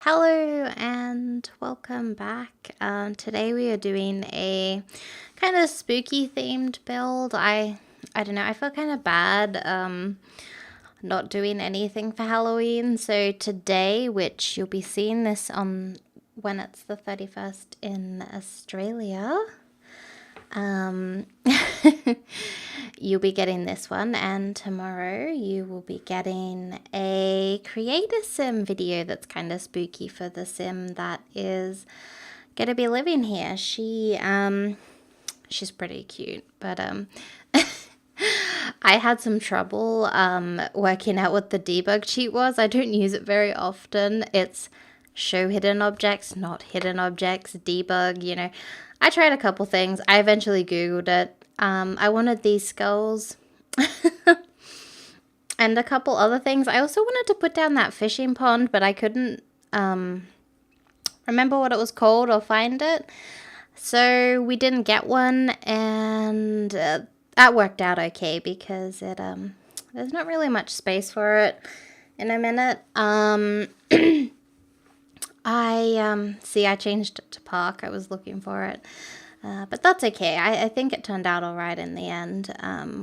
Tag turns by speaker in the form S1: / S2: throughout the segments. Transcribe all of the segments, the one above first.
S1: Hello and welcome back. Today we are doing a kind of spooky themed build. I don't know, I feel kind of bad not doing anything for Halloween. So today, which you'll be seeing this on when it's the 31st in Australia, um, you'll be getting this one, and tomorrow you will be getting a create a sim video that's kind of spooky for the sim that is gonna be living here. She's pretty cute, but I had some trouble working out what the debug cheat was. I don't use it very often. It's show hidden objects, not hidden objects, debug, I tried a couple things. I eventually Googled it. I wanted these skulls and a couple other things. I also wanted to put down that fishing pond, but I couldn't remember what it was called or find it. So we didn't get one, and that worked out okay because there's not really much space for it in a minute. I changed it to park. I was looking for it. But that's okay. I think it turned out all right in the end.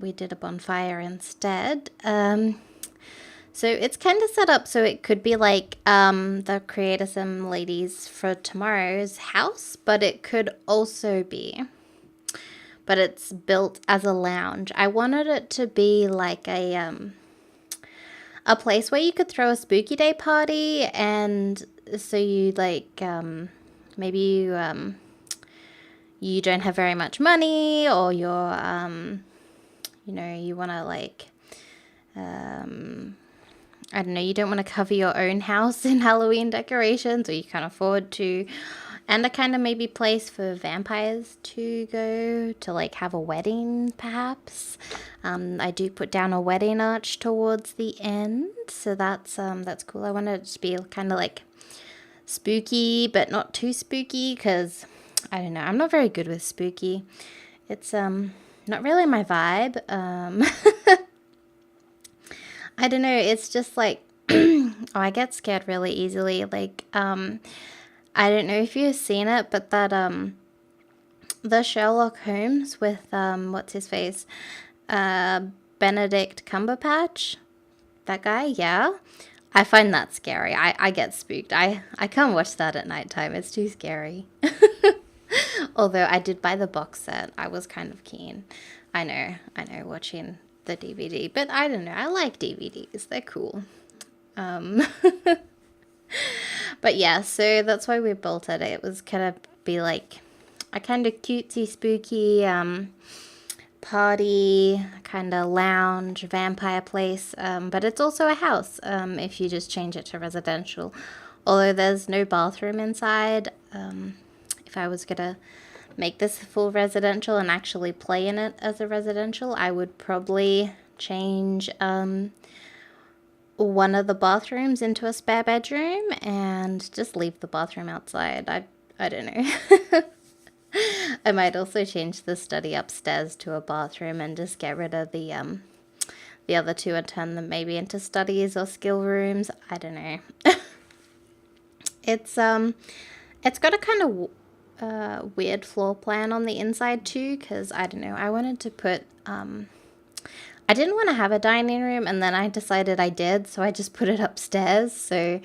S1: We did a bonfire instead. So it's kind of set up so it could be like the Creator Sim ladies for tomorrow's house, but it could also be. But it's built as a lounge. I wanted it to be like a place where you could throw a spooky day party, and so you like maybe you don't have very much money, or you're you want to like I don't know, you don't want to cover your own house in Halloween decorations, or you can't afford to. And a kind of maybe place for vampires to go to, like, have a wedding, perhaps. I do put down a wedding arch towards the end, so that's cool. I wanted it to be kind of like spooky, but not too spooky, because I don't know, I'm not very good with spooky. It's not really my vibe. I don't know, it's just like I get scared really easily. Like I don't know if you've seen it, but that the Sherlock Holmes with what's his face, Benedict Cumberbatch, that guy, yeah, I find that scary. I get spooked. I can't watch that at nighttime. It's too scary. Although I did buy the box set, I was kind of keen. I know, watching the DVD, but I don't know. I like DVDs. They're cool. But yeah, so that's why we built it. It was kind of be like a kind of cutesy, spooky party, kind of lounge, vampire place. But it's also a house if you just change it to residential. Although there's no bathroom inside. If I was going to make this full residential and actually play in it as a residential, I would probably change one of the bathrooms into a spare bedroom and just leave the bathroom outside. I don't know. I might also change the study upstairs to a bathroom and just get rid of the other two and turn them maybe into studies or skill rooms. I don't know. It's got a kind of weird floor plan on the inside too, because I don't know, I wanted to put I didn't want to have a dining room, and then I decided I did, so I just put it upstairs. So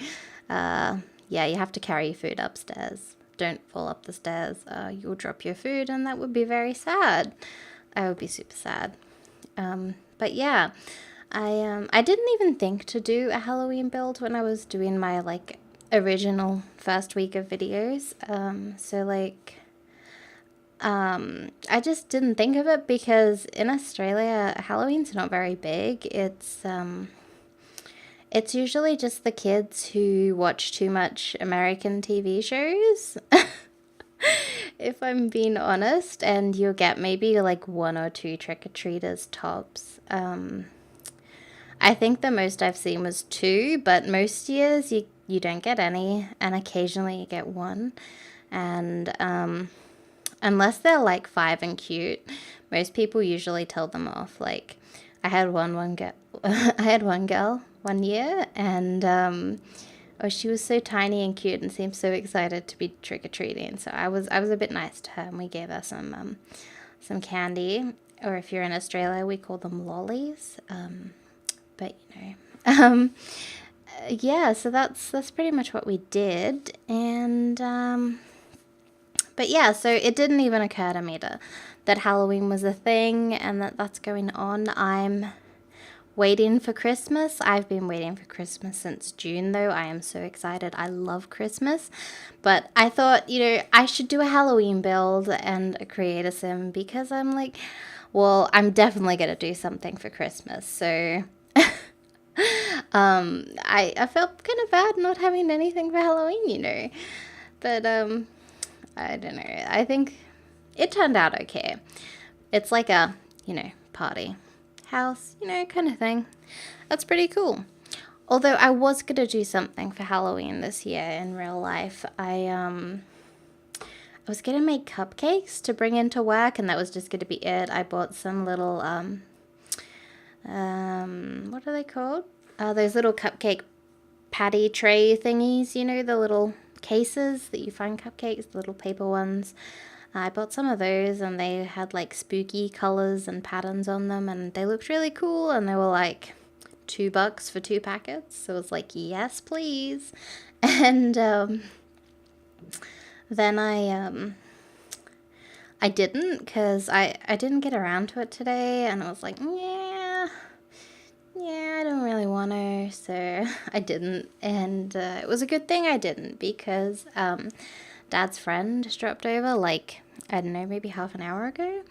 S1: yeah, you have to carry your food upstairs. Don't fall up the stairs. You'll drop your food, and that would be very sad. I would be super sad. But yeah, I didn't even think to do a Halloween build when I was doing my like original first week of videos. So like I just didn't think of it because in Australia Halloween's not very big. It's usually just the kids who watch too much American TV shows. If I'm being honest, and you'll get maybe like one or two trick-or-treaters tops. I think the most I've seen was two, but most years you don't get any, and occasionally you get one. And unless they're like 5 and cute, most people usually tell them off. Like I had one girl one year, and Oh, she was so tiny and cute and seemed so excited to be trick-or-treating. So I was a bit nice to her, and we gave her some candy. Or if you're in Australia, we call them lollies. But you know. Yeah, so that's pretty much what we did. And but yeah, so it didn't even occur to me that Halloween was a thing and that's going on. I'm waiting for Christmas. I've been waiting for Christmas since June, though. I am so excited. I love Christmas. But I thought, I should do a Halloween build and a creator sim because I'm like, well, I'm definitely going to do something for Christmas. So I felt kind of bad not having anything for Halloween. But I don't know. I think it turned out okay. It's like a, party house, kind of thing. That's pretty cool. Although I was going to do something for Halloween this year in real life. I was going to make cupcakes to bring into work, and that was just going to be it. I bought some little, what are they called? Those little cupcake patty tray thingies, the little cases that you find cupcakes, the little paper ones. I bought some of those, and they had like spooky colors and patterns on them, and they looked really cool, and they were like $2 for 2 packets. So it was like, yes, please. And then I didn't, because I didn't get around to it today, and I was like, yeah, I don't really want to, so I didn't. And it was a good thing I didn't, because Dad's friend just dropped over, like, I don't know, maybe half an hour ago,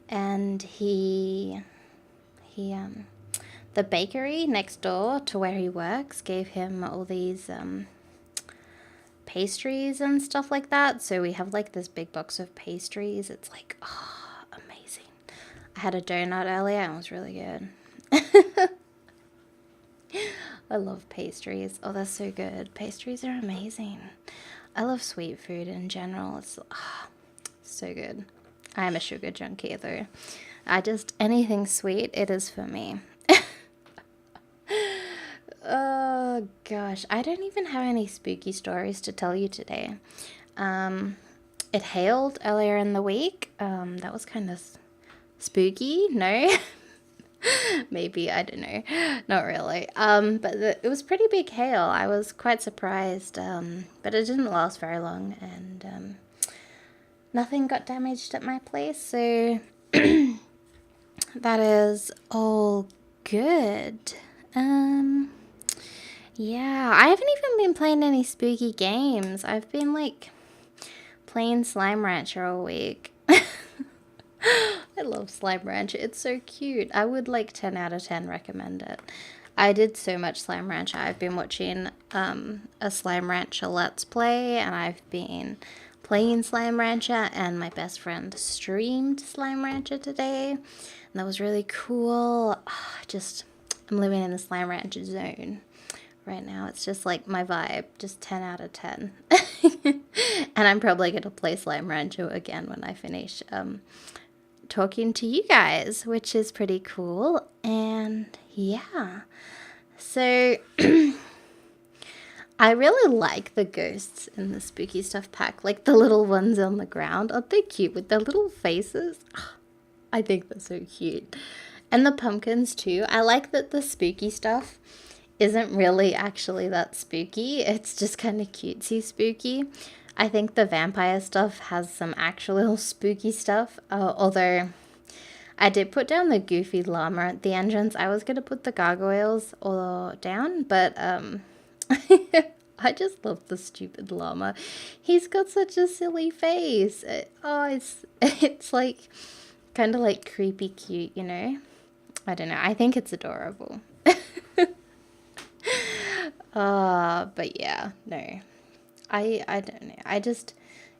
S1: and the bakery next door to where he works gave him all these pastries and stuff like that. So we have like this big box of pastries. It's like, oh, amazing. I had a donut earlier and it was really good. I love pastries. Oh, they're so good. Pastries are amazing. I love sweet food in general. It's so good. I am a sugar junkie though. Anything sweet, it is for me. Oh gosh, I don't even have any spooky stories to tell you today. It hailed earlier in the week. That was kind of spooky, no? Maybe, I don't know. Not really. But it was pretty big hail. I was quite surprised. But it didn't last very long, and nothing got damaged at my place, so that is all good. Yeah, I haven't even been playing any spooky games. I've been like playing Slime Rancher all week. I love Slime Rancher. It's so cute. I would like 10 out of 10 recommend it. I did so much Slime Rancher. I've been watching a Slime Rancher Let's Play, and I've been playing Slime Rancher, and my best friend streamed Slime Rancher today, and that was really cool. I'm living in the Slime Rancher zone right now. It's just like my vibe, just 10 out of 10. And I'm probably going to play Slime Rancher again when I finish talking to you guys, which is pretty cool. And yeah, so I really like the ghosts in the spooky stuff pack, like the little ones on the ground. Aren't they cute with their little faces? I think they're so cute. And the pumpkins too. I like that the spooky stuff isn't really actually that spooky. It's just kind of cutesy spooky. I think the vampire stuff has some actual spooky stuff. Although I did put down the goofy llama at the entrance. I was going to put the gargoyles all down, but I just love the stupid llama. He's got such a silly face. It's like kind of like creepy cute, I don't know. I think it's adorable. But yeah, no. I don't know.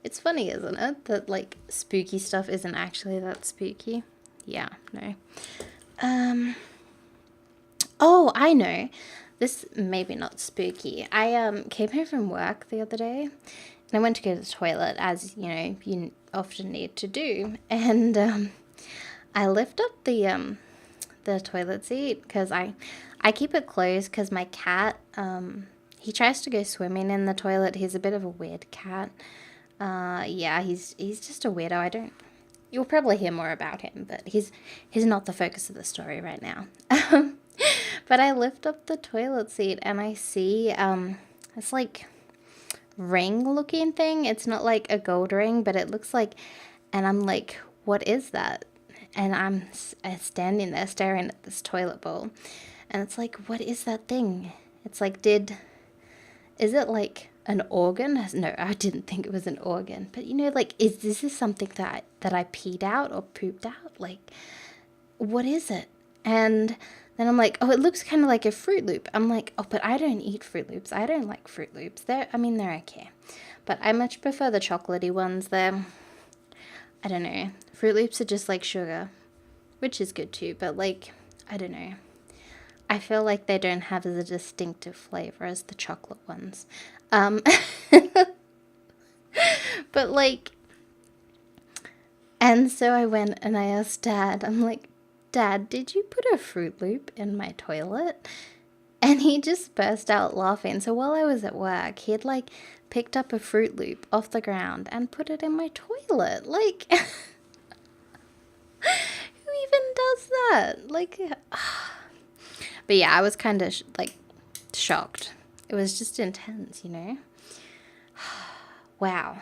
S1: It's funny, isn't it? That like spooky stuff isn't actually that spooky. Yeah, no. Oh, I know. This maybe not spooky. I came home from work the other day, and I went to go to the toilet, as you often need to do, and I lift up the toilet seat because I keep it closed because my cat he tries to go swimming in the toilet. He's a bit of a weird cat. Yeah, he's just a weirdo. I don't. You'll probably hear more about him, but he's not the focus of the story right now. But I lift up the toilet seat and I see it's like ring looking thing. It's not like a gold ring, but it looks like, and I'm like, what is that? And I'm standing there staring at this toilet bowl, and it's like, what is that thing? It's like, is it like an organ? No, I didn't think it was an organ. But you know, like, is this something that I peed out or pooped out? Like, what is it? And then I'm like, oh, it looks kind of like a Fruit Loop. I'm like, oh, but I don't eat Fruit Loops. I don't like Fruit Loops. They're okay. But I much prefer the chocolatey ones. I don't know. Fruit Loops are just like sugar, which is good too. But like, I don't know. I feel like they don't have as a distinctive flavor as the chocolate ones. But like, and so I went and I asked Dad, I'm like, Dad, did you put a Fruit Loop in my toilet? And he just burst out laughing. So while I was at work, he'd like picked up a Fruit Loop off the ground and put it in my toilet. Like, who even does that? Like, but yeah, I was kind of like shocked. It was just intense, you know? Wow.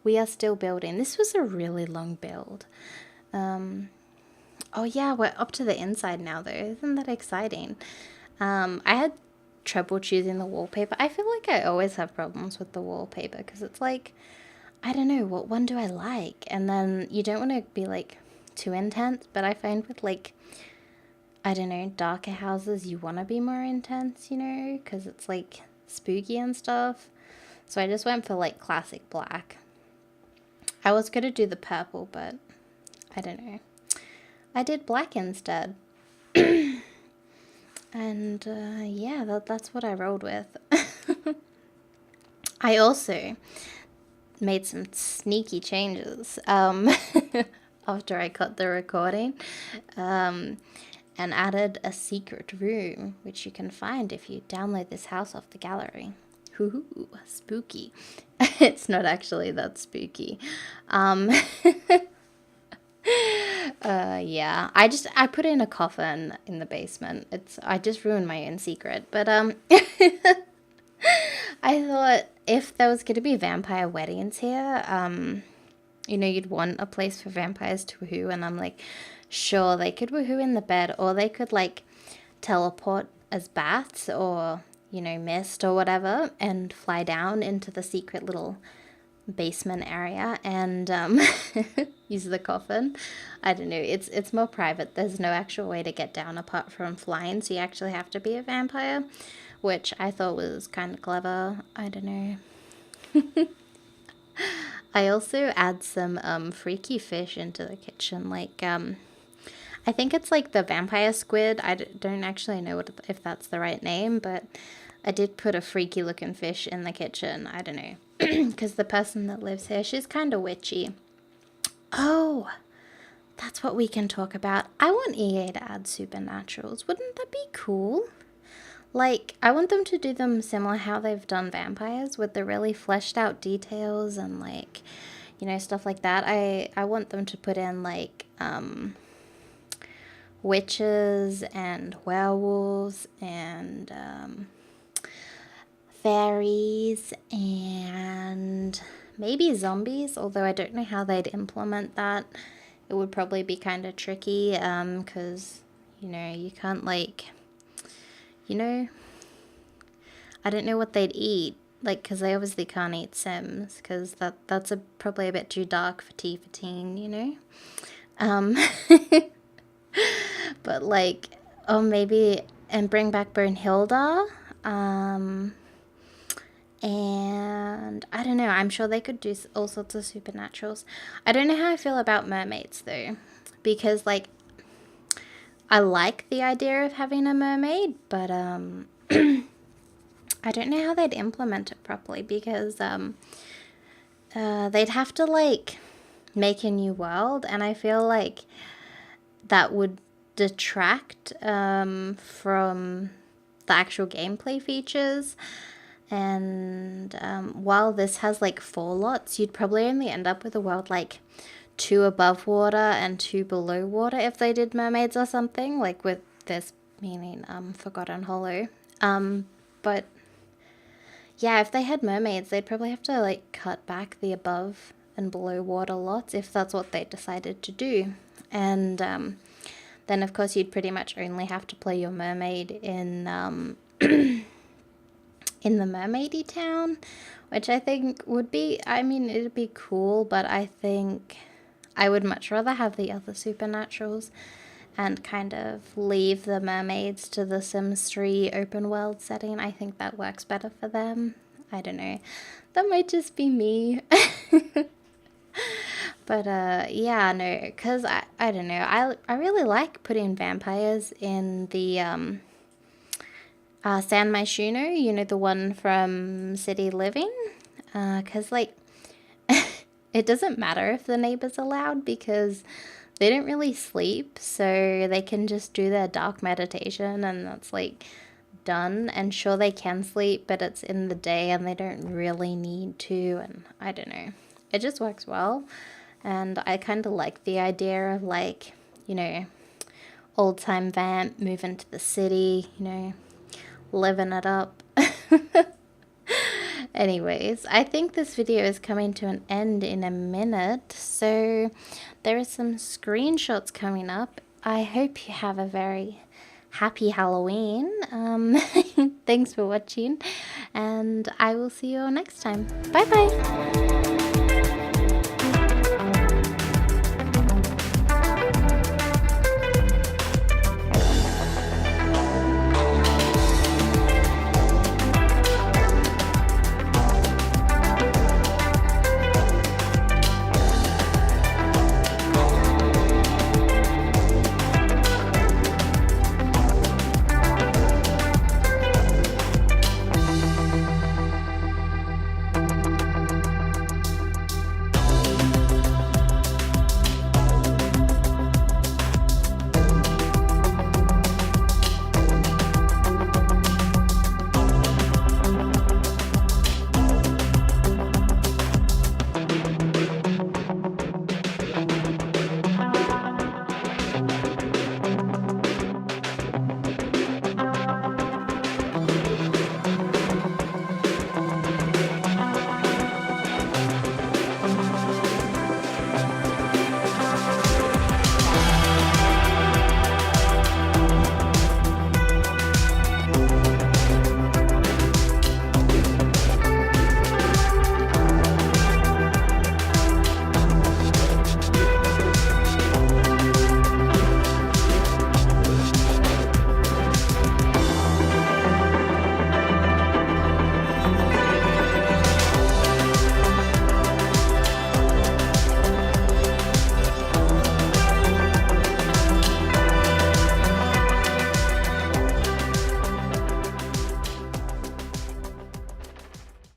S1: We are still building. This was a really long build. Oh yeah, we're up to the inside now though. Isn't that exciting? I had trouble choosing the wallpaper. I feel like I always have problems with the wallpaper because it's like, I don't know, what one do I like? And then you don't want to be like too intense, but I find with like, I don't know, darker houses, you want to be more intense, you know, because it's like spooky and stuff. So I just went for like classic black. I was going to do the purple, but I don't know. I did black instead. And yeah, that's what I rolled with. I also made some sneaky changes after I cut the recording, and added a secret room, which you can find if you download this house off the gallery. Hoo-hoo, spooky. It's not actually that spooky. Yeah, I put in a coffin in the basement. I just ruined my own secret, but I thought if there was going to be vampire weddings here, you know, you'd want a place for vampires to woohoo, and I'm like, sure, they could woohoo in the bed, or they could like teleport as bats, or you know, mist or whatever, and fly down into the secret little basement area and use the coffin. I don't know, it's more private. There's no actual way to get down apart from flying, so you actually have to be a vampire, which I thought was kind of clever. I don't know. I also add some freaky fish into the kitchen, like I think it's like the vampire squid. I don't actually know if that's the right name, but I did put a freaky looking fish in the kitchen. I don't know. Because the person that lives here, she's kind of witchy. Oh, that's what we can talk about. I want EA to add supernaturals. Wouldn't that be cool? Like, I want them to do them similar how they've done vampires, with the really fleshed out details and like, you know, stuff like that. I want them to put in like witches and werewolves and fairies and maybe zombies, although I don't know how they'd implement that. It would probably be kind of tricky because, you know, you can't like, you know, I don't know what they'd eat, like, because they obviously can't eat Sims, because that's probably a bit too dark for teen, you know. But like, oh, maybe, and bring back Brunhilde. And I don't know, I'm sure they could do all sorts of supernaturals. I don't know how I feel about mermaids though, because like, I like the idea of having a mermaid, but I don't know how they'd implement it properly, because they'd have to like make a new world, and I feel like that would detract from the actual gameplay features. And while this has like 4 lots, you'd probably only end up with a world like 2 above water and 2 below water if they did mermaids or something, like with this meaning Forgotten Hollow. But yeah, if they had mermaids, they'd probably have to like cut back the above and below water lots if that's what they decided to do. And then of course you'd pretty much only have to play your mermaid in in the mermaidy town, which I think would be, I mean, it'd be cool, but I think I would much rather have the other supernaturals and kind of leave the mermaids to the Sims 3 open world setting. I think that works better for them. I don't know. That might just be me. But yeah, no, because I don't know. I really like putting vampires in the San Myshuno, you know, the one from City Living. Because like it doesn't matter if the neighbors are loud because they don't really sleep, so they can just do their dark meditation and that's like done. And sure, they can sleep, but it's in the day and they don't really need to. And I don't know, it just works well. And I kind of like the idea of like, you know, old time vamp moving to the city, you know, living it up. Anyways, I think this video is coming to an end in a minute, so there are some screenshots coming up. I hope you have a very happy Halloween. Thanks for watching, and I will see you all next time. Bye bye!